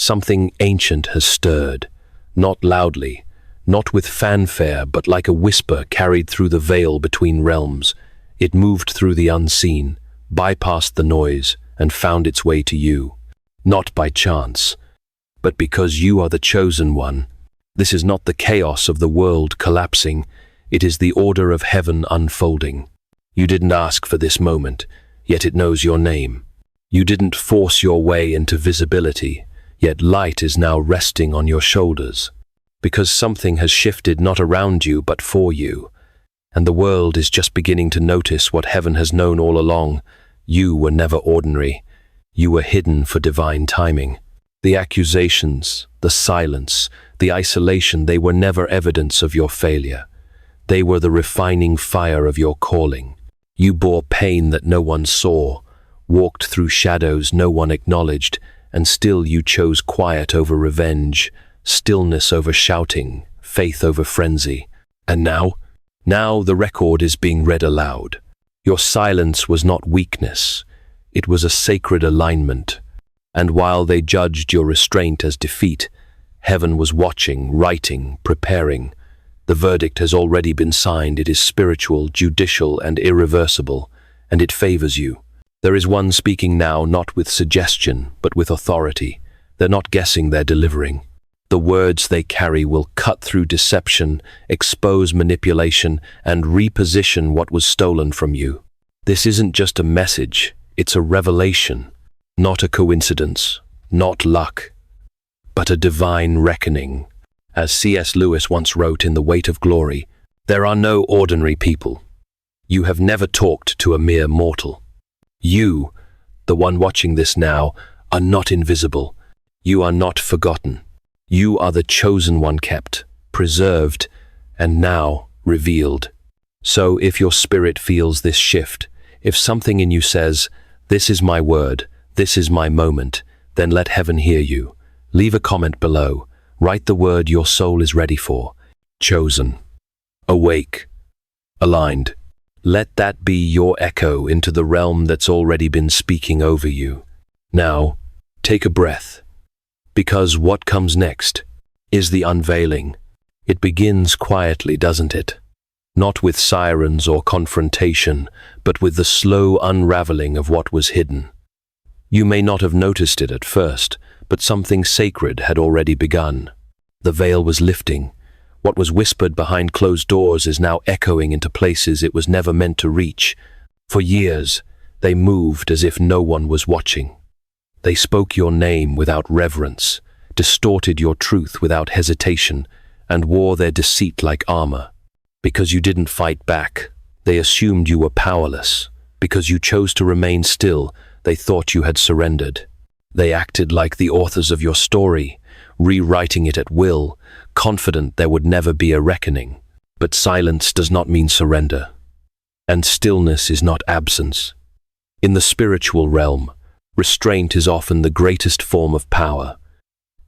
Something ancient has stirred, not loudly, not with fanfare, but like a whisper carried through the veil between realms. It moved through the unseen, bypassed the noise, and found its way to you. Not by chance, but because you are the chosen one. This is not the chaos of the world collapsing, it is the order of heaven unfolding. You didn't ask for this moment, yet it knows your name. You didn't force your way into visibility, yet light is now resting on your shoulders. Because something has shifted not around you but for you, and the world is just beginning to notice what heaven has known all along. You were never ordinary. You were hidden for divine timing. The accusations, the silence, the isolation, they were never evidence of your failure. They were the refining fire of your calling. You bore pain that no one saw, walked through shadows no one acknowledged, and still you chose quiet over revenge, stillness over shouting, faith over frenzy. And now the record is being read aloud. Your silence was not weakness, it was a sacred alignment. And while they judged your restraint as defeat, heaven was watching, writing, preparing. The verdict has already been signed. It is spiritual, judicial, and irreversible, and it favors you. There is one speaking now, not with suggestion, but with authority. They're not guessing, they're delivering. The words they carry will cut through deception, expose manipulation, and reposition what was stolen from you. This isn't just a message, it's a revelation. Not a coincidence, not luck, but a divine reckoning. As C.S.Lewis once wrote in The Weight of Glory, there are no ordinary people. You have never talked to a mere mortal. You, the one watching this now, are not invisible. You are not forgotten. You are the chosen one, kept, preserved, and now revealed. So if your spirit feels this shift, if something in you says, "This is my word, this is my moment," then let heaven hear you. Leave a comment below. Write the word your soul is ready for. Chosen. Awake. Aligned. Let that be your echo into the realm that's already been speaking over you. Now, take a breath. Because what comes next is the unveiling. It begins quietly, doesn't it? Not with sirens or confrontation, but with the slow unraveling of what was hidden. You may not have noticed it at first, but something sacred had already begun. The veil was lifting. What was whispered behind closed doors is now echoing into places it was never meant to reach. For years, they moved as if no one was watching. They spoke your name without reverence, distorted your truth without hesitation, and wore their deceit like armor. Because you didn't fight back, they assumed you were powerless. Because you chose to remain still, they thought you had surrendered. They acted like the authors of your story, rewriting it at will, confident there would never be a reckoning. But silence does not mean surrender. And stillness is not absence. In the spiritual realm, restraint is often the greatest form of power.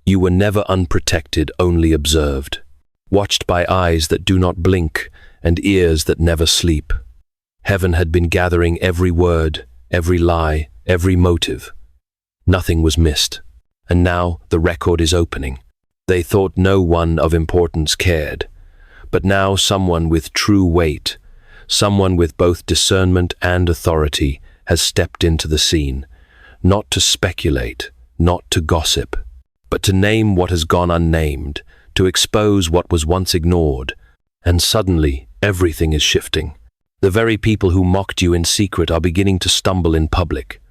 You were never unprotected, only observed, watched by eyes that do not blink and ears that never sleep. Heaven had been gathering every word, every lie, every motive. Nothing was missed, and now the record is opening. They thought no one of importance cared, but now someone with true weight, someone with both discernment and authority, has stepped into the scene, not to speculate, not to gossip, but to name what has gone unnamed, to expose what was once ignored. And suddenly, everything is shifting. The very people who mocked you in secret are beginning to stumble in public.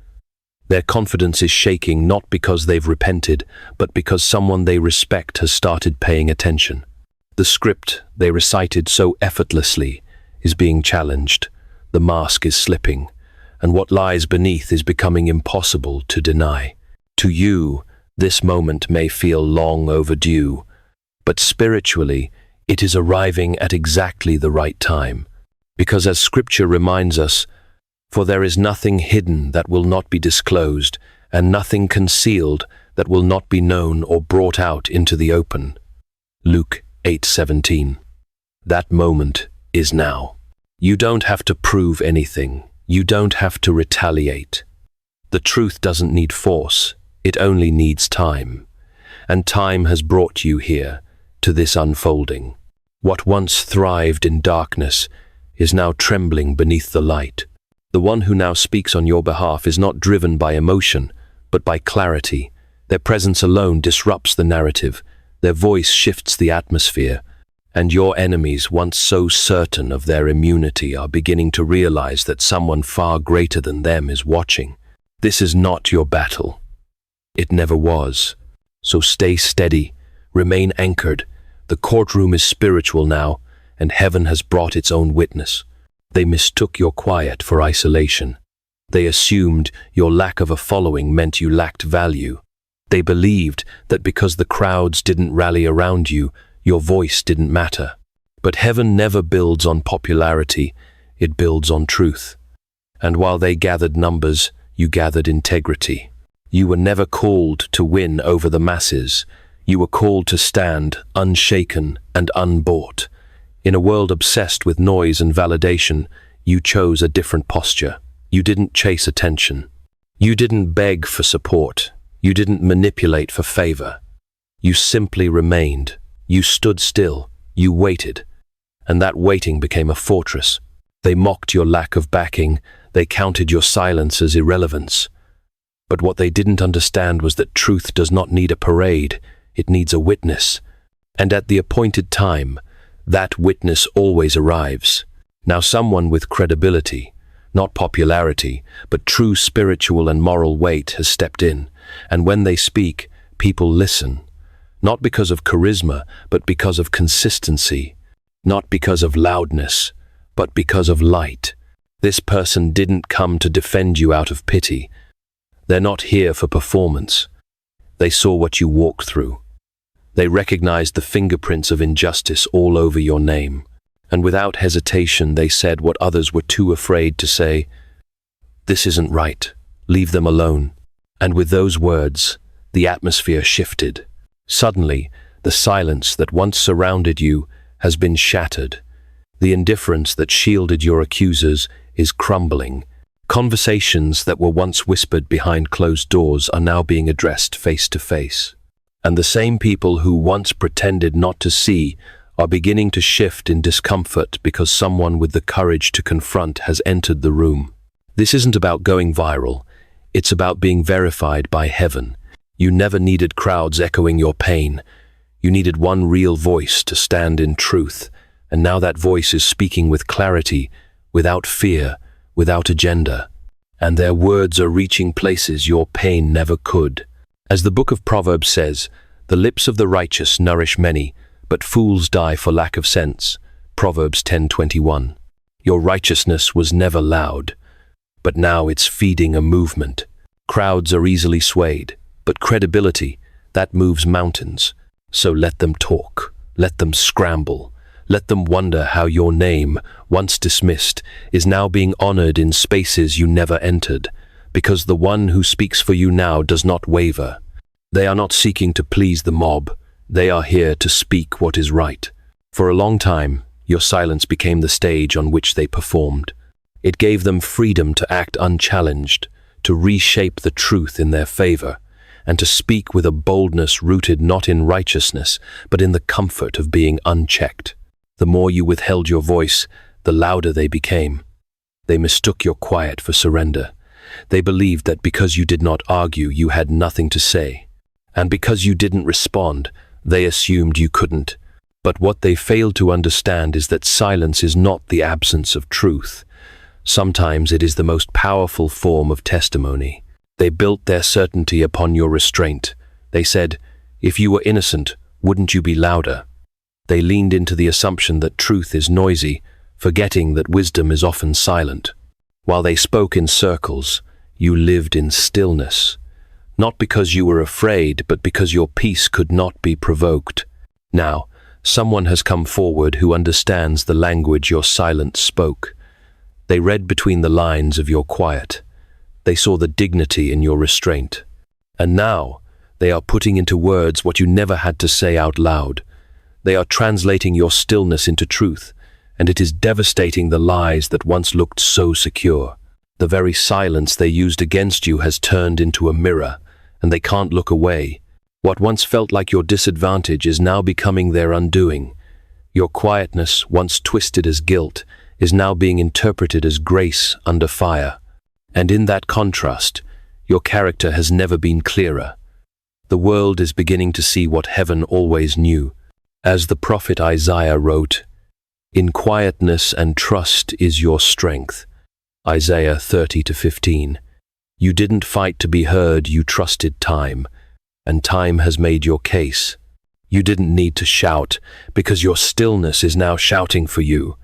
Their confidence is shaking not because they've repented, but because someone they respect has started paying attention. The script they recited so effortlessly is being challenged. The mask is slipping, and what lies beneath is becoming impossible to deny. To you, this moment may feel long overdue, but spiritually, it is arriving at exactly the right time. Because as Scripture reminds us, for there is nothing hidden that will not be disclosed, and nothing concealed that will not be known or brought out into the open. Luke 8:17. That moment is now. You don't have to prove anything. You don't have to retaliate. The truth doesn't need force. It only needs time. and time has brought you here, to this unfolding. What once thrived in darkness is now trembling beneath the light. The one who now speaks on your behalf is not driven by emotion, but by clarity. Their presence alone disrupts the narrative. Their voice shifts the atmosphere. And your enemies, once so certain of their immunity, are beginning to realize that someone far greater than them is watching. This is not your battle. It never was. So stay steady, remain anchored. The courtroom is spiritual now, and heaven has brought its own witness. They mistook your quiet for isolation. They assumed your lack of a following meant you lacked value. They believed that because the crowds didn't rally around you, your voice didn't matter. But heaven never builds on popularity, it builds on truth. And while they gathered numbers, you gathered integrity. You were never called to win over the masses. You were called to stand unshaken and unbought. In a world obsessed with noise and validation, you chose a different posture. You didn't chase attention. You didn't beg for support. You didn't manipulate for favor. You simply remained. You stood still. You waited. And that waiting became a fortress. They mocked your lack of backing. They counted your silence as irrelevance. But what they didn't understand was that truth does not need a parade. It needs a witness. And at the appointed time, that witness always arrives. Now someone with credibility, not popularity, but true spiritual and moral weight has stepped in. And when they speak, people listen. Not because of charisma, but because of consistency. Not because of loudness, but because of light. This person didn't come to defend you out of pity. They're not here for performance. They saw what you walked through. They recognized the fingerprints of injustice all over your name. And without hesitation, they said what others were too afraid to say. This isn't right. Leave them alone. And with those words, the atmosphere shifted. Suddenly, the silence that once surrounded you has been shattered. The indifference that shielded your accusers is crumbling. Conversations that were once whispered behind closed doors are now being addressed face to face. And the same people who once pretended not to see are beginning to shift in discomfort because someone with the courage to confront has entered the room. This isn't about going viral. It's about being verified by heaven. You never needed crowds echoing your pain. You needed one real voice to stand in truth. And now that voice is speaking with clarity, without fear, without agenda. And their words are reaching places your pain never could. As the book of Proverbs says, the lips of the righteous nourish many, but fools die for lack of sense. Proverbs 10:21. Your righteousness was never loud, but now it's feeding a movement. Crowds are easily swayed, but credibility, that moves mountains. So let them talk, let them scramble, let them wonder how your name, once dismissed, is now being honored in spaces you never entered, because the one who speaks for you now does not waver. They are not seeking to please the mob. They are here to speak what is right. For a long time, your silence became the stage on which they performed. It gave them freedom to act unchallenged, to reshape the truth in their favor, and to speak with a boldness rooted not in righteousness, but in the comfort of being unchecked. The more you withheld your voice, the louder they became. They mistook your quiet for surrender. They believed that because you did not argue, you had nothing to say. And because you didn't respond, they assumed you couldn't. But what they failed to understand is that silence is not the absence of truth. Sometimes it is the most powerful form of testimony. They built their certainty upon your restraint. They said, if you were innocent, wouldn't you be louder? They leaned into the assumption that truth is noisy, forgetting that wisdom is often silent. While they spoke in circles, you lived in stillness. Not because you were afraid, but because your peace could not be provoked. Now, someone has come forward who understands the language your silence spoke. They read between the lines of your quiet. They saw the dignity in your restraint. And now, they are putting into words what you never had to say out loud. They are translating your stillness into truth, and it is devastating the lies that once looked so secure. The very silence they used against you has turned into a mirror, and they can't look away. What once felt like your disadvantage is now becoming their undoing. Your quietness, once twisted as guilt, is now being interpreted as grace under fire. And in that contrast, your character has never been clearer. The world is beginning to see what heaven always knew. As the prophet Isaiah wrote, "In quietness and trust is your strength." Isaiah 30-15. You didn't fight to be heard, you trusted time, and time has made your case. You didn't need to shout, because your stillness is now shouting for you,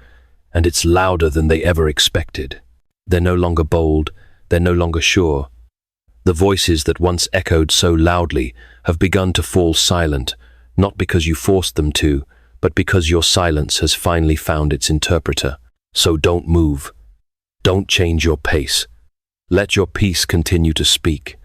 and it's louder than they ever expected. They're no longer bold, they're no longer sure. The voices that once echoed so loudly have begun to fall silent, not because you forced them to, but because your silence has finally found its interpreter. So don't move. Don't change your pace. Let your peace continue to speak.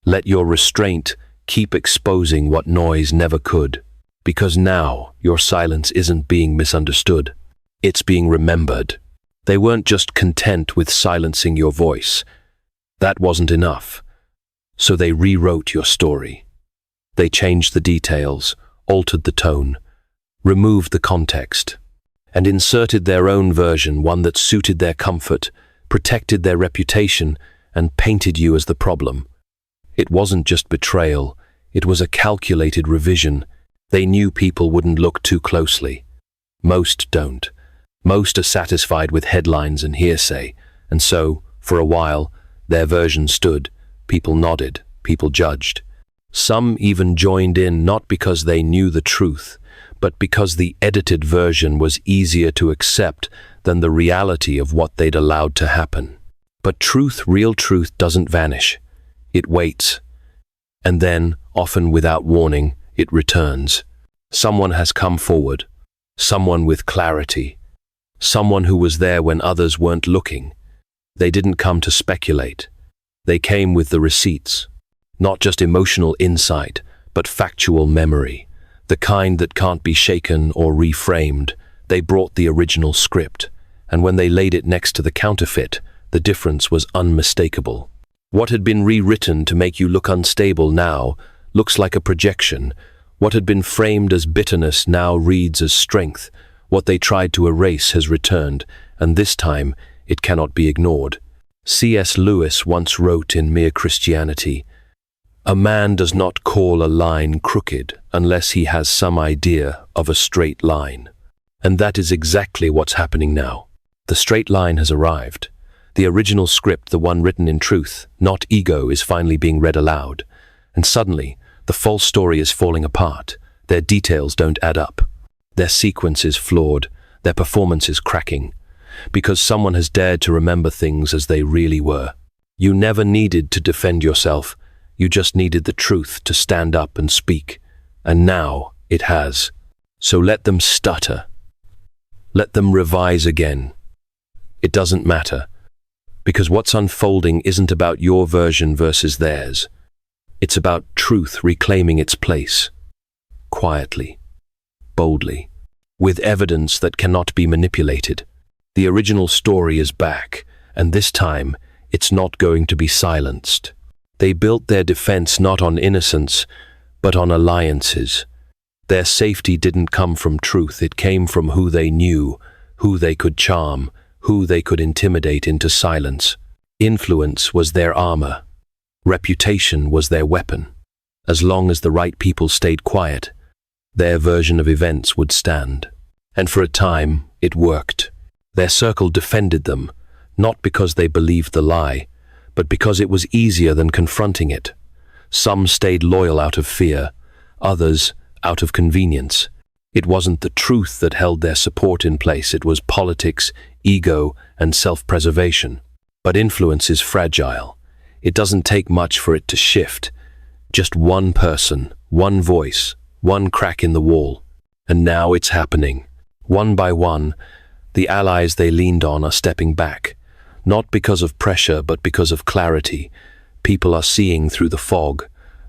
Let your restraint keep exposing what noise never could. Because now your silence isn't being misunderstood. It's being remembered. They weren't just content with silencing your voice. That wasn't enough. So they rewrote your story. They changed the details, altered the tone, removed the context, and inserted their own version, one that suited their comfort, protected their reputation, and painted you as the problem. It wasn't just betrayal, it was a calculated revision. They knew people wouldn't look too closely. Most don't. Most are satisfied with headlines and hearsay, and so, for a while, their version stood. People nodded, people judged. Some even joined in not because they knew the truth, but because the edited version was easier to accept than the reality of what they'd allowed to happen. But truth, real truth, doesn't vanish. It waits. And then, often without warning, it returns. Someone has come forward. Someone with clarity. Someone who was there when others weren't looking. They didn't come to speculate. They came with the receipts. Not just emotional insight, but factual memory. The kind that can't be shaken or reframed. They brought the original script, and when they laid it next to the counterfeit, the difference was unmistakable. What had been rewritten to make you look unstable now looks like a projection. What had been framed as bitterness now reads as strength. What they tried to erase has returned, and this time it cannot be ignored. C.S.Lewis once wrote in Mere Christianity, "A man does not call a line crooked unless he has some idea of a straight line." And that is exactly what's happening now. The straight line has arrived. The original script, the one written in truth, not ego, is finally being read aloud. And suddenly, the false story is falling apart. Their details don't add up. Their sequence is flawed. Their performance is cracking. Because someone has dared to remember things as they really were. You never needed to defend yourself. You just needed the truth to stand up and speak. And now it has. So let them stutter. Let them revise again. It doesn't matter. Because what's unfolding isn't about your version versus theirs. It's about truth reclaiming its place. Quietly. Boldly. With evidence that cannot be manipulated. The original story is back, and this time it's not going to be silenced. They built their defense not on innocence, but on alliances. Their safety didn't come from truth, it came from who they knew, who they could charm, who they could intimidate into silence. Influence was their armor. Reputation was their weapon. As long as the right people stayed quiet, their version of events would stand. And for a time, it worked. Their circle defended them, not because they believed the lie, but because it was easier than confronting it. Some stayed loyal out of fear, others out of convenience. It wasn't the truth that held their support in place, it was politics, ego, and self-preservation. But influence is fragile. It doesn't take much for it to shift. Just one person, one voice, one crack in the wall. And now it's happening. One by one, the allies they leaned on are stepping back. Not because of pressure, but because of clarity. People are seeing through the fog.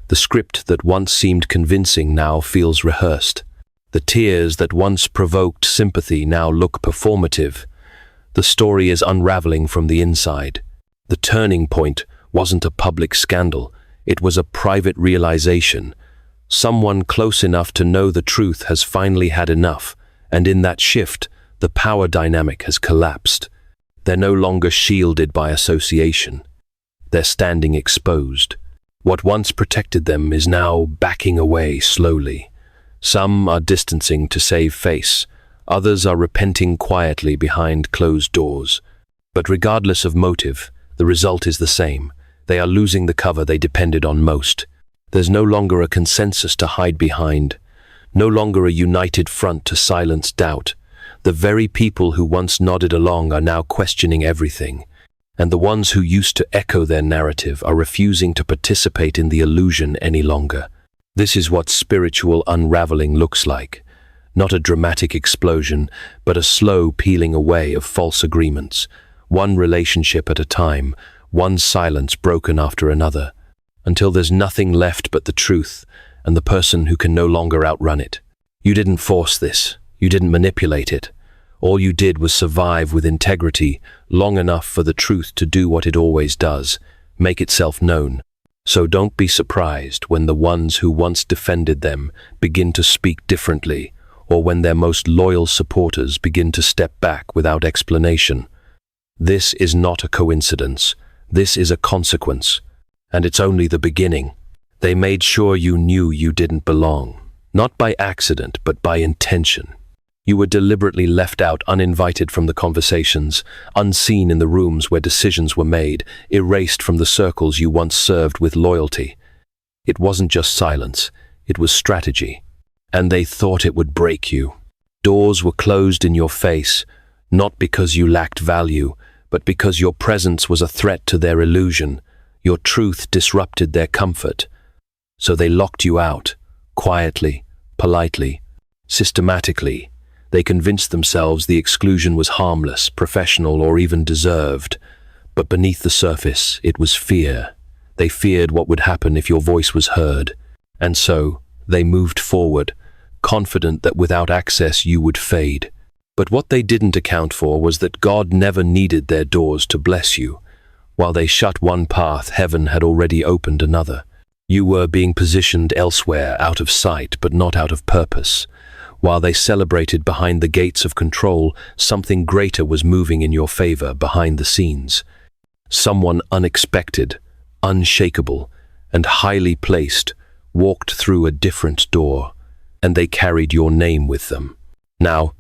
The script that once seemed convincing now feels rehearsed. The tears that once provoked sympathy now look performative. The story is unraveling from the inside. The turning point wasn't a public scandal. It was a private realization. Someone close enough to know the truth has finally had enough, and in that shift, the power dynamic has collapsed. They're no longer shielded by association. They're standing exposed. What once protected them is now backing away slowly. Some are distancing to save face. Others are repenting quietly behind closed doors. But regardless of motive, the result is the same. They are losing the cover they depended on most. There's no longer a consensus to hide behind. No longer a united front to silence doubt. The very people who once nodded along are now questioning everything. And the ones who used to echo their narrative are refusing to participate in the illusion any longer. This is what spiritual unraveling looks like. Not a dramatic explosion, but a slow peeling away of false agreements. One relationship at a time, one silence broken after another, until there's nothing left but the truth and the person who can no longer outrun it. You didn't force this. You didn't manipulate it. All you did was survive with integrity long enough for the truth to do what it always does, make itself known. So don't be surprised when the ones who once defended them begin to speak differently, or when their most loyal supporters begin to step back without explanation. This is not a coincidence. This is a consequence. And it's only the beginning. They made sure you knew you didn't belong. Not by accident, but by intention. You were deliberately left out, uninvited from the conversations, unseen in the rooms where decisions were made, erased from the circles you once served with loyalty. It wasn't just silence, it was strategy. And they thought it would break you. Doors were closed in your face, not because you lacked value, but because your presence was a threat to their illusion. Your truth disrupted their comfort. So they locked you out, quietly, politely, systematically. They convinced themselves the exclusion was harmless, professional, or even deserved. But beneath the surface, it was fear. They feared what would happen if your voice was heard. And so, they moved forward, confident that without access you would fade. But what they didn't account for was that God never needed their doors to bless you. While they shut one path, heaven had already opened another. You were being positioned elsewhere, out of sight, but not out of purpose. While they celebrated behind the gates of control, something greater was moving in your favor behind the scenes. Someone unexpected, unshakable, and highly placed walked through a different door, and they carried your name with them. Now,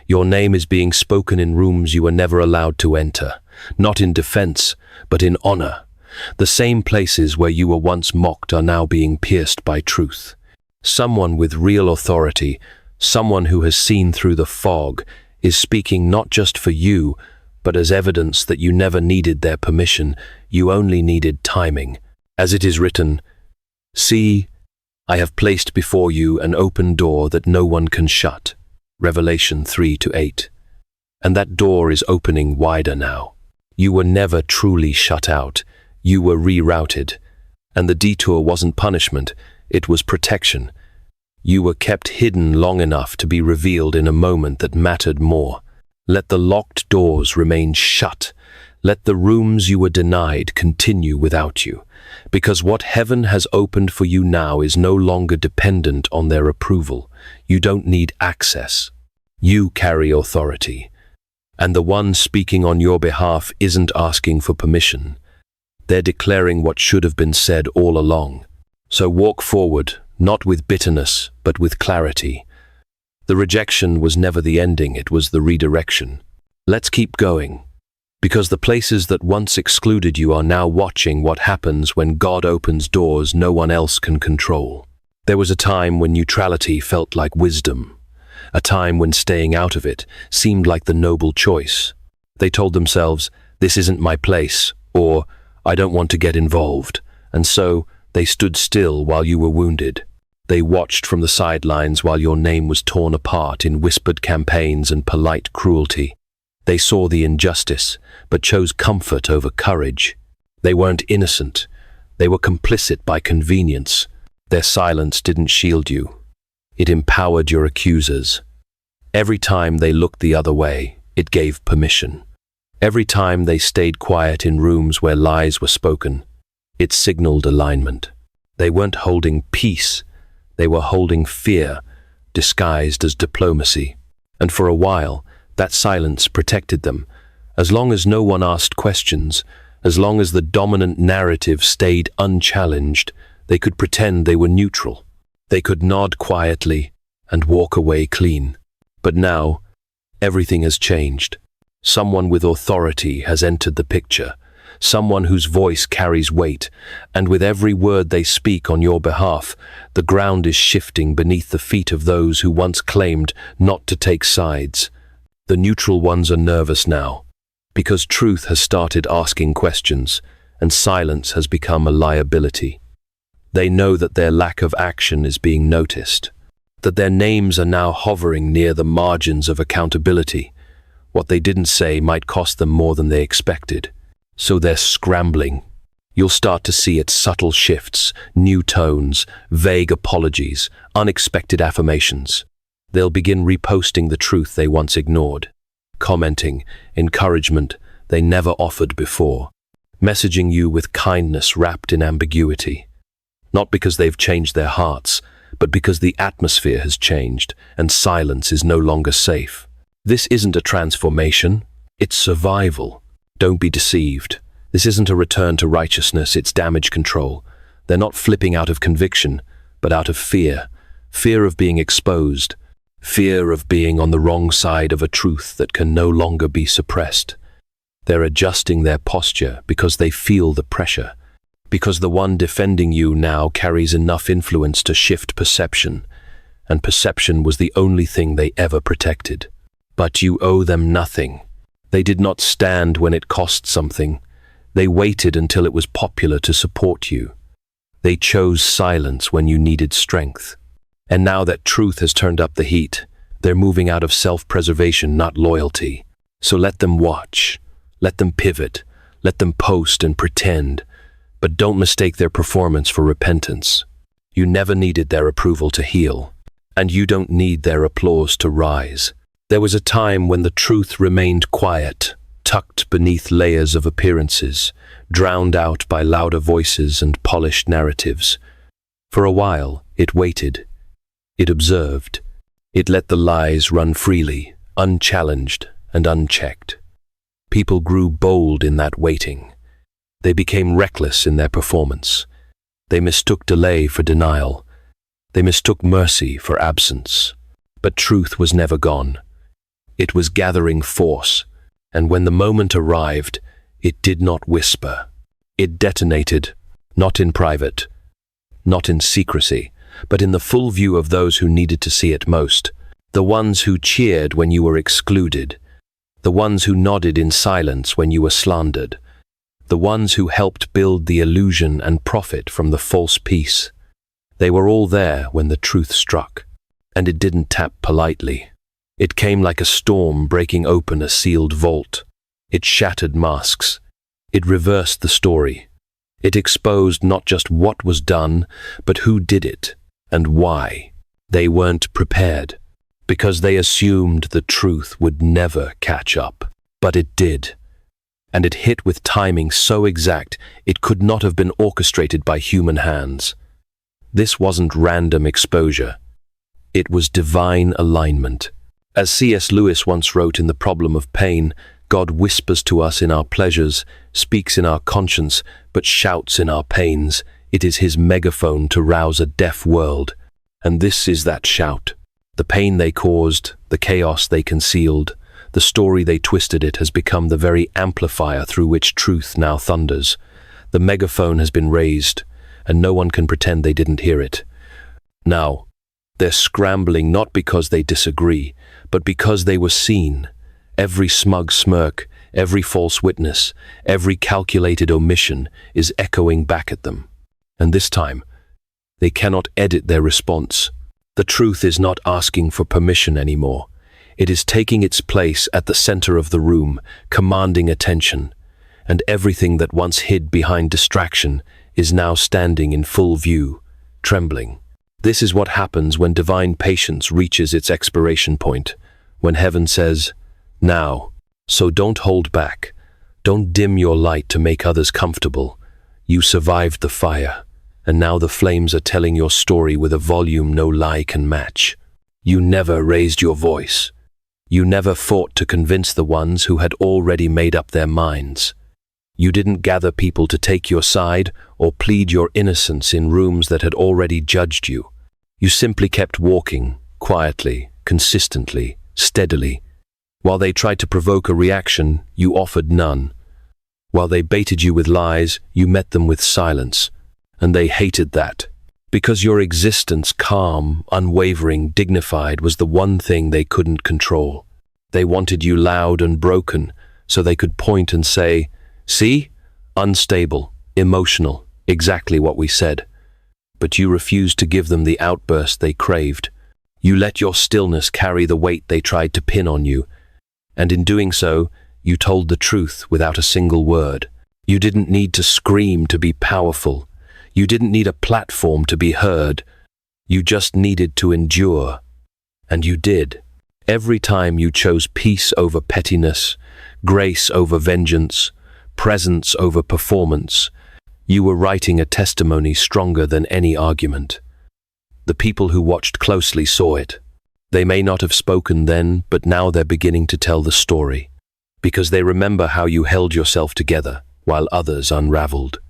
your name is being spoken in rooms you were never allowed to enter, not in defense, but in honor. The same places where you were once mocked are now being pierced by truth. Someone with real authority, someone who has seen through the fog, is speaking not just for you, but as evidence that you never needed their permission, you only needed timing. As it is written, "See, I have placed before you an open door that no one can shut." Revelation 3-8. And that door is opening wider now. You were never truly shut out. You were rerouted. And the detour wasn't punishment, it was protection. You were kept hidden long enough to be revealed in a moment that mattered more. Let the locked doors remain shut. Let the rooms you were denied continue without you. Because what heaven has opened for you now is no longer dependent on their approval. You don't need access. You carry authority. And the one speaking on your behalf isn't asking for permission. They're declaring what should have been said all along. So walk forward, not with bitterness, but with clarity. The rejection was never the ending, it was the redirection. Let's keep going, because the places that once excluded you are now watching what happens when God opens doors no one else can control. There was a time when neutrality felt like wisdom, a time when staying out of it seemed like the noble choice. They told themselves, "This isn't my place," or "I don't want to get involved," and so they stood still while you were wounded. They watched from the sidelines while your name was torn apart in whispered campaigns and polite cruelty. They saw the injustice, but chose comfort over courage. They weren't innocent. They were complicit by convenience. Their silence didn't shield you. It empowered your accusers. Every time they looked the other way, it gave permission. Every time they stayed quiet in rooms where lies were spoken, it signaled alignment. They weren't holding peace. They were holding fear, disguised as diplomacy. And for a while, that silence protected them. As long as no one asked questions, as long as the dominant narrative stayed unchallenged, they could pretend they were neutral. They could nod quietly and walk away clean. But now, everything has changed. Someone with authority has entered the picture, someone whose voice carries weight, and with every word they speak on your behalf, the ground is shifting beneath the feet of those who once claimed not to take sides. The neutral ones are nervous now, because truth has started asking questions, and silence has become a liability. They know that their lack of action is being noticed, that their names are now hovering near the margins of accountability. What they didn't say might cost them more than they expected. So they're scrambling. You'll start to see its subtle shifts, new tones, vague apologies, unexpected affirmations. They'll begin reposting the truth they once ignored, commenting, encouragement they never offered before, messaging you with kindness wrapped in ambiguity. Not because they've changed their hearts, but because the atmosphere has changed and silence is no longer safe. This isn't a transformation, it's survival. Don't be deceived. This isn't a return to righteousness, it's damage control. They're not flipping out of conviction, but out of fear. Fear of being exposed. Fear of being on the wrong side of a truth that can no longer be suppressed. They're adjusting their posture because they feel the pressure. Because the one defending you now carries enough influence to shift perception. And perception was the only thing they ever protected. But you owe them nothing. They did not stand when it cost something. They waited until it was popular to support you. They chose silence when you needed strength. And now that truth has turned up the heat, they're moving out of self-preservation, not loyalty. So let them watch. Let them pivot. Let them post and pretend. But don't mistake their performance for repentance. You never needed their approval to heal. And you don't need their applause to rise. There was a time when the truth remained quiet, tucked beneath layers of appearances, drowned out by louder voices and polished narratives. For a while, it waited. It observed. It let the lies run freely, unchallenged and unchecked. People grew bold in that waiting. They became reckless in their performance. They mistook delay for denial. They mistook mercy for absence. But truth was never gone. It was gathering force, and when the moment arrived, it did not whisper. It detonated, not in private, not in secrecy, but in the full view of those who needed to see it most, the ones who cheered when you were excluded, the ones who nodded in silence when you were slandered, the ones who helped build the illusion and profit from the false peace. They were all there when the truth struck, and it didn't tap politely. It came like a storm breaking open a sealed vault. It shattered masks. It reversed the story. It exposed not just what was done, but who did it and why. They weren't prepared, because they assumed the truth would never catch up. But it did. And it hit with timing so exact it could not have been orchestrated by human hands. This wasn't random exposure. It was divine alignment. As C.S.Lewis once wrote in The Problem of Pain, God whispers to us in our pleasures, speaks in our conscience, but shouts in our pains. It is his megaphone to rouse a deaf world. And this is that shout. The pain they caused, the chaos they concealed, the story they twisted it has become the very amplifier through which truth now thunders. The megaphone has been raised, and no one can pretend they didn't hear it. Now, they're scrambling not because they disagree, but because they were seen. Every smug smirk, every false witness, every calculated omission is echoing back at them. And this time, they cannot edit their response. The truth is not asking for permission anymore. It is taking its place at the center of the room, commanding attention. And everything that once hid behind distraction is now standing in full view, trembling. This is what happens when divine patience reaches its expiration point, when heaven says, "Now." So don't hold back. Don't dim your light to make others comfortable. You survived the fire. and now the flames are telling your story with a volume no lie can match. You never raised your voice. You never fought to convince the ones who had already made up their minds. You didn't gather people to take your side or plead your innocence in rooms that had already judged you. You simply kept walking, quietly, consistently, steadily. While they tried to provoke a reaction, you offered none. While they baited you with lies, you met them with silence. And they hated that, because your existence, calm, unwavering, dignified, was the one thing they couldn't control. They wanted you loud and broken, so they could point and say, "See? Unstable, emotional, exactly what we said." But you refused to give them the outburst they craved. You let your stillness carry the weight they tried to pin on you, and in doing so, you told the truth without a single word. You didn't need to scream to be powerful. You didn't need a platform to be heard. You just needed to endure. And you did. Every time you chose peace over pettiness, grace over vengeance, presence over performance, you were writing a testimony stronger than any argument. The people who watched closely saw it. They may not have spoken then, but now they're beginning to tell the story, because they remember how you held yourself together while others unraveled.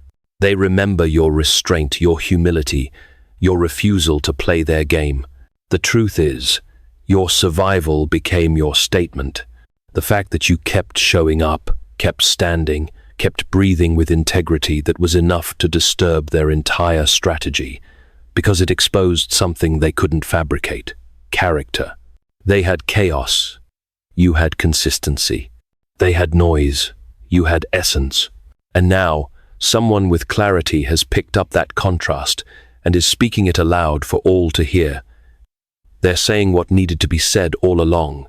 They remember your restraint, your humility, your refusal to play their game. The truth is, your survival became your statement. The fact that you kept showing up, kept standing, kept breathing with integrity, that was enough to disturb their entire strategy, because it exposed something they couldn't fabricate: character. They had chaos. You had consistency. They had noise. You had essence. And now, someone with clarity has picked up that contrast and is speaking it aloud for all to hear. They're saying what needed to be said all along.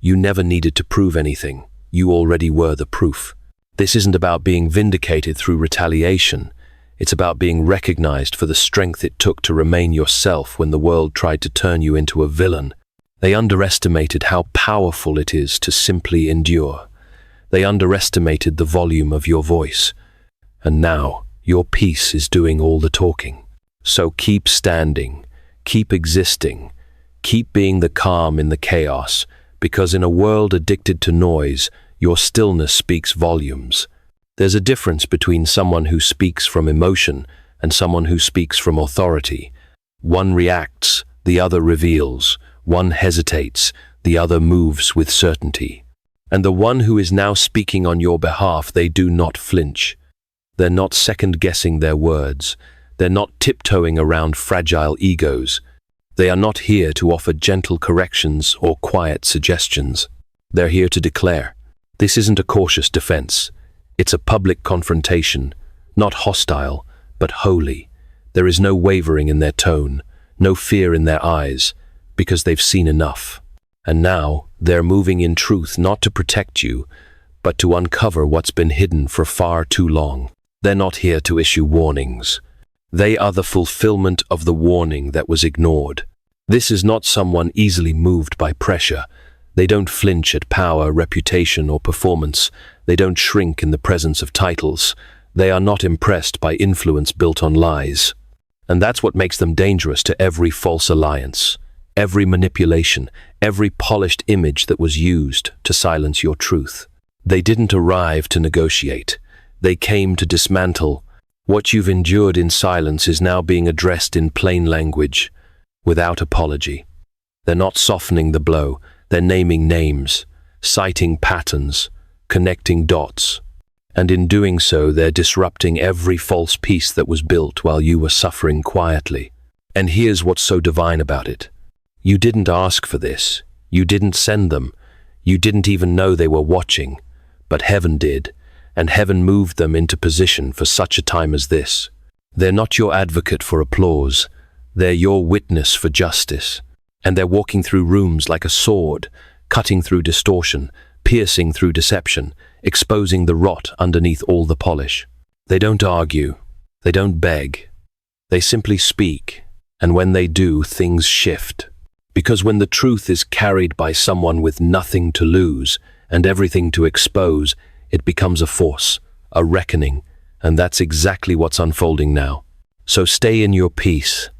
You never needed to prove anything. You already were the proof. This isn't about being vindicated through retaliation. It's about being recognized for the strength it took to remain yourself when the world tried to turn you into a villain. They underestimated how powerful it is to simply endure. They underestimated the volume of your voice. And now, your peace is doing all the talking. So keep standing, keep existing, keep being the calm in the chaos, because in a world addicted to noise, your stillness speaks volumes. There's a difference between someone who speaks from emotion and someone who speaks from authority. One reacts, the other reveals. One hesitates, the other moves with certainty. And the one who is now speaking on your behalf, they do not flinch. They're not second-guessing their words. They're not tiptoeing around fragile egos. They are not here to offer gentle corrections or quiet suggestions. They're here to declare. This isn't a cautious defense. It's a public confrontation, not hostile, but holy. There is no wavering in their tone, no fear in their eyes, because they've seen enough. And now, they're moving in truth, not to protect you, but to uncover what's been hidden for far too long. They're not here to issue warnings. They are the fulfillment of the warning that was ignored. This is not someone easily moved by pressure. They don't flinch at power, reputation, or performance. They don't shrink in the presence of titles. They are not impressed by influence built on lies. And that's what makes them dangerous to every false alliance, every manipulation, every polished image that was used to silence your truth. They didn't arrive to negotiate. They came to dismantle. What you've endured in silence is now being addressed in plain language, without apology. They're not softening the blow. They're naming names, citing patterns, connecting dots. And in doing so, they're disrupting every false piece that was built while you were suffering quietly. And here's what's so divine about it. You didn't ask for this. You didn't send them. You didn't even know they were watching. But heaven did, and heaven moved them into position for such a time as this. They're not your advocate for applause. They're your witness for justice. And they're walking through rooms like a sword, cutting through distortion, piercing through deception, exposing the rot underneath all the polish. They don't argue. They don't beg. They simply speak. And when they do, things shift. Because when the truth is carried by someone with nothing to lose and everything to expose, it becomes a force, a reckoning, and that's exactly what's unfolding now. So stay in your peace.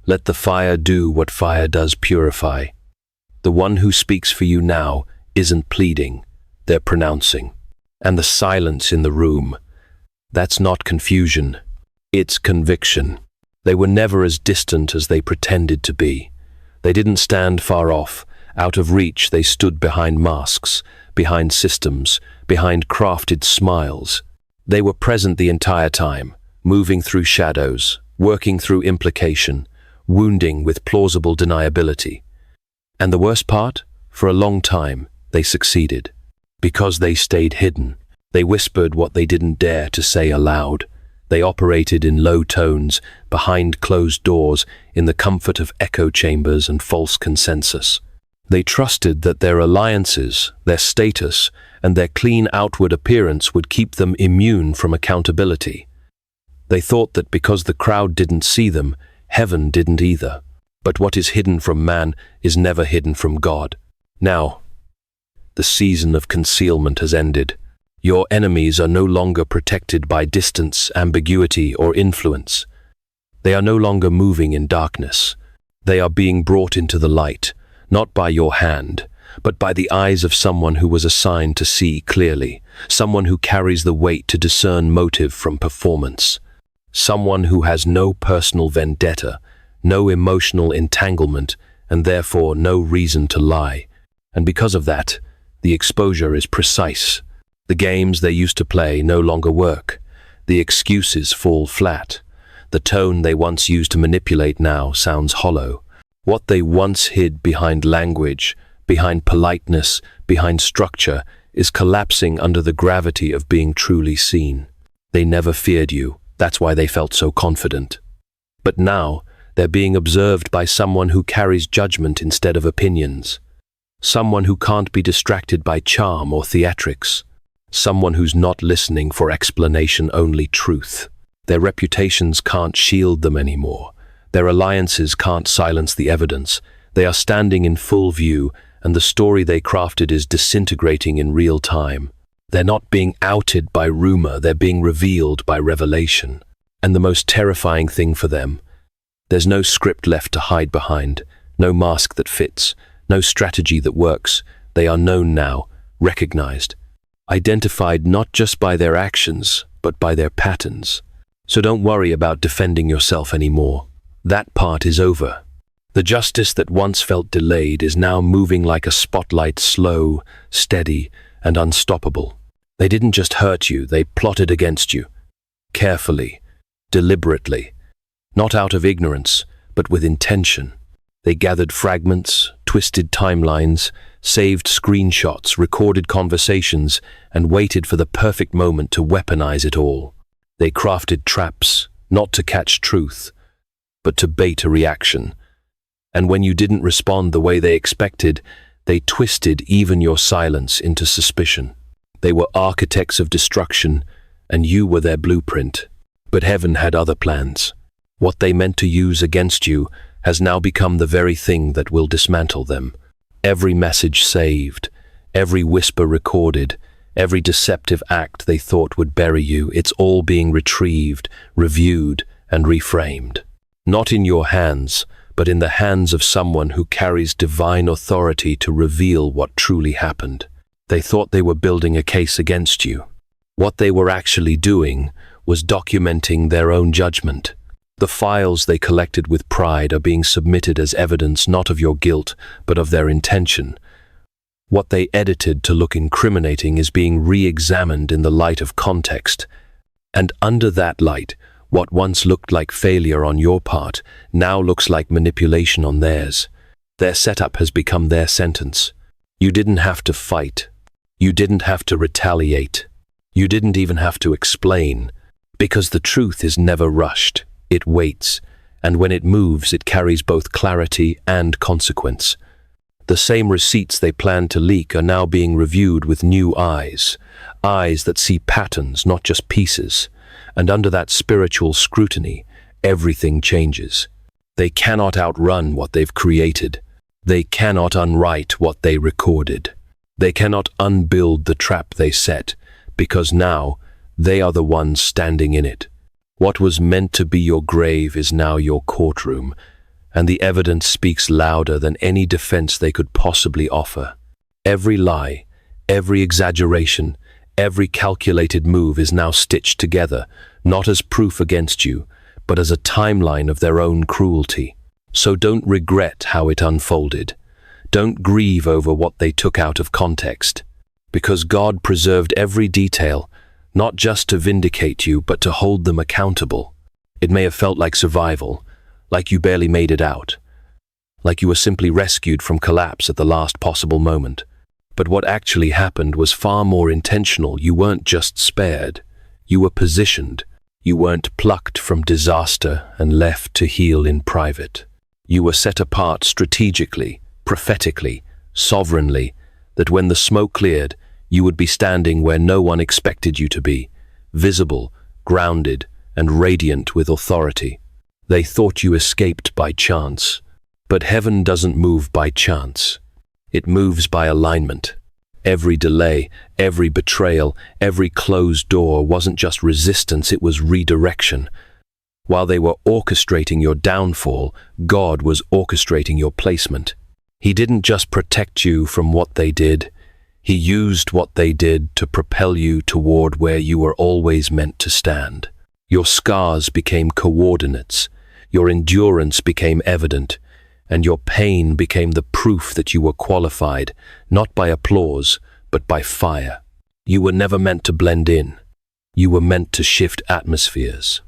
Let the fire do what fire does, purify. The one who speaks for you now isn't pleading, they're pronouncing. And the silence in the room, that's not confusion, it's conviction. They were never as distant as they pretended to be. They didn't stand far off. Out of reach, they stood behind masks, behind systems, behind crafted smiles. They were present the entire time, moving through shadows, working through implication, wounding with plausible deniability. And the worst part? For a long time, they succeeded. Because they stayed hidden. They whispered what they didn't dare to say aloud. They operated in low tones, behind closed doors, in the comfort of echo chambers and false consensus. They trusted that their alliances, their status, and their clean outward appearance would keep them immune from accountability. They thought that because the crowd didn't see them, heaven didn't either. But what is hidden from man is never hidden from God. Now, the season of concealment has ended. Your enemies are no longer protected by distance, ambiguity, or influence. They are no longer moving in darkness. They are being brought into the light, not by your hand, but by the eyes of someone who was assigned to see clearly, someone who carries the weight to discern motive from performance, someone who has no personal vendetta, no emotional entanglement, and therefore no reason to lie. And because of that, the exposure is precise. The games they used to play no longer work. The excuses fall flat. The tone they once used to manipulate now sounds hollow. What they once hid behind language, behind politeness, behind structure, is collapsing under the gravity of being truly seen. They never feared you. That's why they felt so confident. But now, they're being observed by someone who carries judgment instead of opinions. Someone who can't be distracted by charm or theatrics. Someone who's not listening for explanation, only truth. Their reputations can't shield them anymore. Their alliances can't silence the evidence. They are standing in full view, and the story they crafted is disintegrating in real time. They're not being outed by rumor, they're being revealed by revelation. And the most terrifying thing for them, there's no script left to hide behind, no mask that fits, no strategy that works. They are known now, recognized, identified not just by their actions, but by their patterns. So don't worry about defending yourself anymore. That part is over. The justice that once felt delayed is now moving like a spotlight, slow, steady, and unstoppable. They didn't just hurt you, they plotted against you. Carefully, deliberately, not out of ignorance, but with intention. They gathered fragments, twisted timelines, saved screenshots, recorded conversations, and waited for the perfect moment to weaponize it all. They crafted traps, not to catch truth, but to bait a reaction. And when you didn't respond the way they expected, they twisted even your silence into suspicion. They were architects of destruction, and you were their blueprint. But heaven had other plans. What they meant to use against you has now become the very thing that will dismantle them. Every message saved, every whisper recorded, every deceptive act they thought would bury you, it's all being retrieved, reviewed, and reframed. Not in your hands, but in the hands of someone who carries divine authority to reveal what truly happened. They thought they were building a case against you. What they were actually doing was documenting their own judgment. The files they collected with pride are being submitted as evidence not of your guilt, but of their intention. What they edited to look incriminating is being re-examined in the light of context. And under that light, what once looked like failure on your part now looks like manipulation on theirs. Their setup has become their sentence. You didn't have to fight. You didn't have to retaliate. You didn't even have to explain, because the truth is never rushed. It waits, and when it moves, it carries both clarity and consequence. The same receipts they planned to leak are now being reviewed with new eyes, eyes that see patterns, not just pieces. And under that spiritual scrutiny, everything changes. They cannot outrun what they've created. They cannot unwrite what they recorded. They cannot unbuild the trap they set, because now they are the ones standing in it. What was meant to be your grave is now your courtroom, and the evidence speaks louder than any defense they could possibly offer. Every lie, every exaggeration, every calculated move is now stitched together, not as proof against you, but as a timeline of their own cruelty. So don't regret how it unfolded. Don't grieve over what they took out of context, because God preserved every detail, not just to vindicate you, but to hold them accountable. It may have felt like survival, like you barely made it out, like you were simply rescued from collapse at the last possible moment. But what actually happened was far more intentional. You weren't just spared, you were positioned. You weren't plucked from disaster and left to heal in private. You were set apart strategically, prophetically, sovereignly, that when the smoke cleared, you would be standing where no one expected you to be, visible, grounded, and radiant with authority. They thought you escaped by chance. But heaven doesn't move by chance. It moves by alignment. Every delay, every betrayal, every closed door wasn't just resistance, it was redirection. While they were orchestrating your downfall, God was orchestrating your placement. He didn't just protect you from what they did. He used what they did to propel you toward where you were always meant to stand. Your scars became coordinates. Your endurance became evident. And your pain became the proof that you were qualified, not by applause, but by fire. You were never meant to blend in. You were meant to shift atmospheres.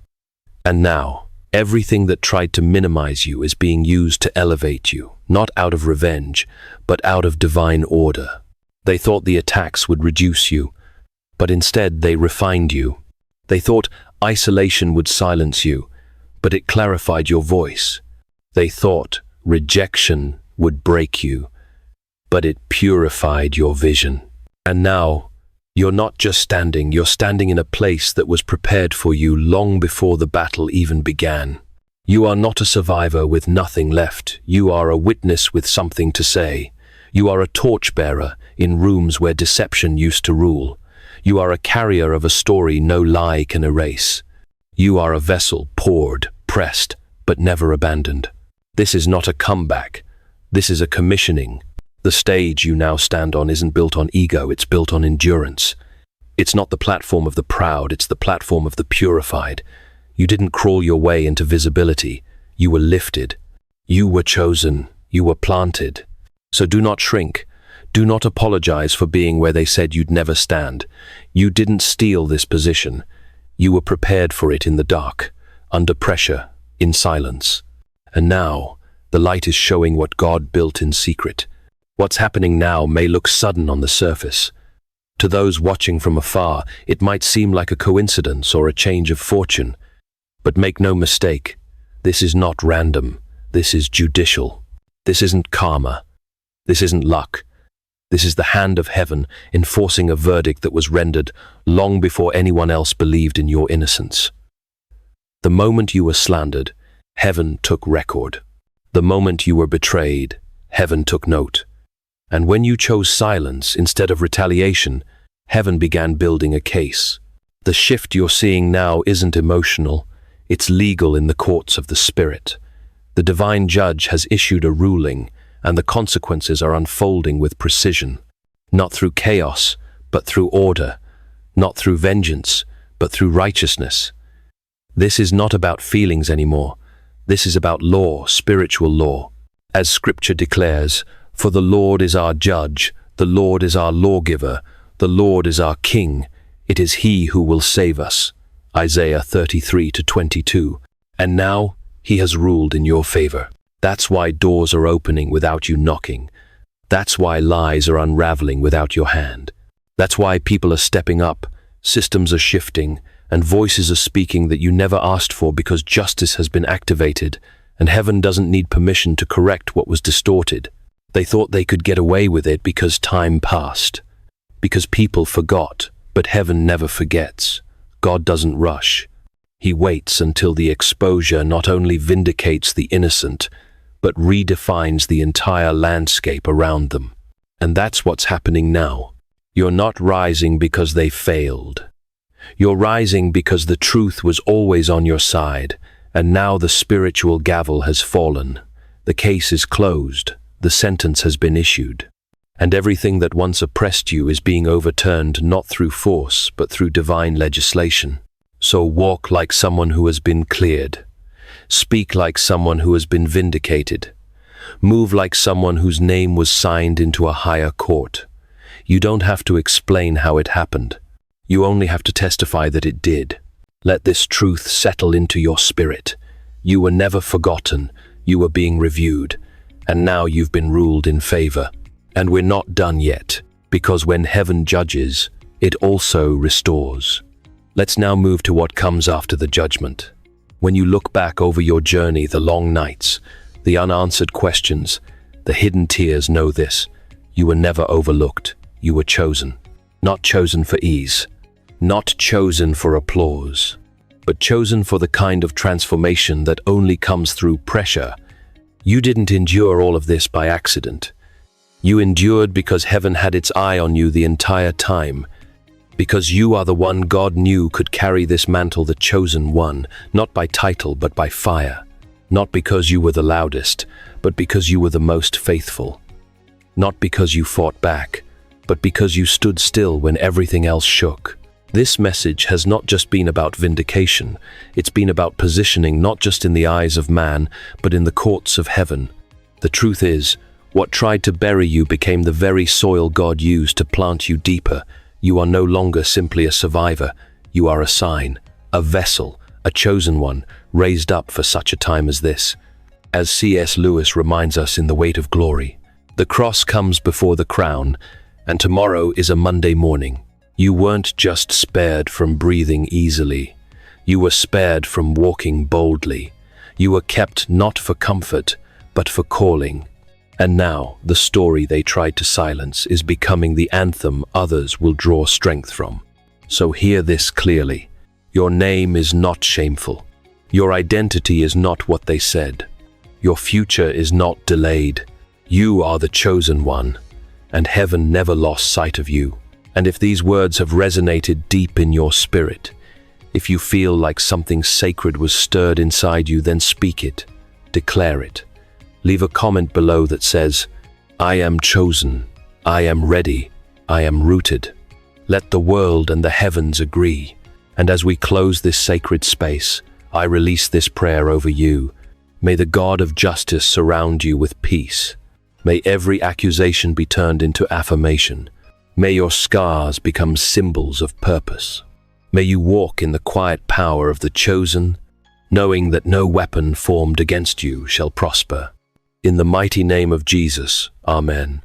And now, everything that tried to minimize you is being used to elevate you, not out of revenge, but out of divine order. They thought the attacks would reduce you, but instead they refined you. They thought isolation would silence you, but it clarified your voice. They thought rejection would break you, but it purified your vision. And now, you're not just standing, you're standing in a place that was prepared for you long before the battle even began. You are not a survivor with nothing left. You are a witness with something to say. You are a torchbearer in rooms where deception used to rule. You are a carrier of a story no lie can erase. You are a vessel poured, pressed, but never abandoned. This is not a comeback. This is a commissioning. The stage you now stand on isn't built on ego, it's built on endurance. It's not the platform of the proud, it's the platform of the purified. You didn't crawl your way into visibility. You were lifted. You were chosen. You were planted. So do not shrink. Do not apologize for being where they said you'd never stand. You didn't steal this position. You were prepared for it in the dark, under pressure, in silence. And now, the light is showing what God built in secret. What's happening now may look sudden on the surface. To those watching from afar, it might seem like a coincidence or a change of fortune. But make no mistake, this is not random. This is judicial. This isn't karma. This isn't luck. This is the hand of heaven enforcing a verdict that was rendered long before anyone else believed in your innocence. The moment you were slandered, heaven took record. The moment you were betrayed, heaven took note. And when you chose silence instead of retaliation, heaven began building a case. The shift you're seeing now isn't emotional, it's legal in the courts of the Spirit. The divine judge has issued a ruling, and the consequences are unfolding with precision. Not through chaos, but through order. Not through vengeance, but through righteousness. This is not about feelings anymore. This is about law, spiritual law. As Scripture declares, "For the Lord is our judge, the Lord is our lawgiver, the Lord is our king. It is he who will save us." Isaiah 33:22. And now, he has ruled in your favor. That's why doors are opening without you knocking. That's why lies are unraveling without your hand. That's why people are stepping up, systems are shifting, and voices are speaking that you never asked for because justice has been activated, and heaven doesn't need permission to correct what was distorted. They thought they could get away with it because time passed, because people forgot, but heaven never forgets. God doesn't rush. He waits until the exposure not only vindicates the innocent, but redefines the entire landscape around them. And that's what's happening now. You're not rising because they failed. You're rising because the truth was always on your side, and now the spiritual gavel has fallen. The case is closed, the sentence has been issued, and everything that once oppressed you is being overturned not through force, but through divine legislation. So walk like someone who has been cleared. Speak like someone who has been vindicated. Move like someone whose name was signed into a higher court. You don't have to explain how it happened. You only have to testify that it did. Let this truth settle into your spirit. You were never forgotten. You were being reviewed. And now you've been ruled in favor. And we're not done yet, because when heaven judges, it also restores. Let's now move to what comes after the judgment. When you look back over your journey, the long nights, the unanswered questions, the hidden tears, know this: you were never overlooked. You were chosen. Not chosen for ease. Not chosen for applause. But chosen for the kind of transformation that only comes through pressure. You didn't endure all of this by accident. You endured because heaven had its eye on you the entire time. Because you are the one God knew could carry this mantle, the chosen one, not by title but by fire. Not because you were the loudest, but because you were the most faithful. Not because you fought back, but because you stood still when everything else shook. This message has not just been about vindication, it's been about positioning not just in the eyes of man, but in the courts of heaven. The truth is, what tried to bury you became the very soil God used to plant you deeper. You are no longer simply a survivor, you are a sign, a vessel, a chosen one, raised up for such a time as this. As C.S.Lewis reminds us in The Weight of Glory, the cross comes before the crown, and tomorrow is a Monday morning. You weren't just spared from breathing easily. You were spared from walking boldly. You were kept not for comfort, but for calling. And now, the story they tried to silence is becoming the anthem others will draw strength from. So hear this clearly. Your name is not shameful. Your identity is not what they said. Your future is not delayed. You are the chosen one, and heaven never lost sight of you. And if these words have resonated deep in your spirit, if you feel like something sacred was stirred inside you, then speak it, declare it. Leave a comment below that says, I am chosen, I am ready, I am rooted. Let the world and the heavens agree. And as we close this sacred space, I release this prayer over you. May the God of justice surround you with peace. May every accusation be turned into affirmation. May your scars become symbols of purpose. May you walk in the quiet power of the chosen, knowing that no weapon formed against you shall prosper. In the mighty name of Jesus, Amen.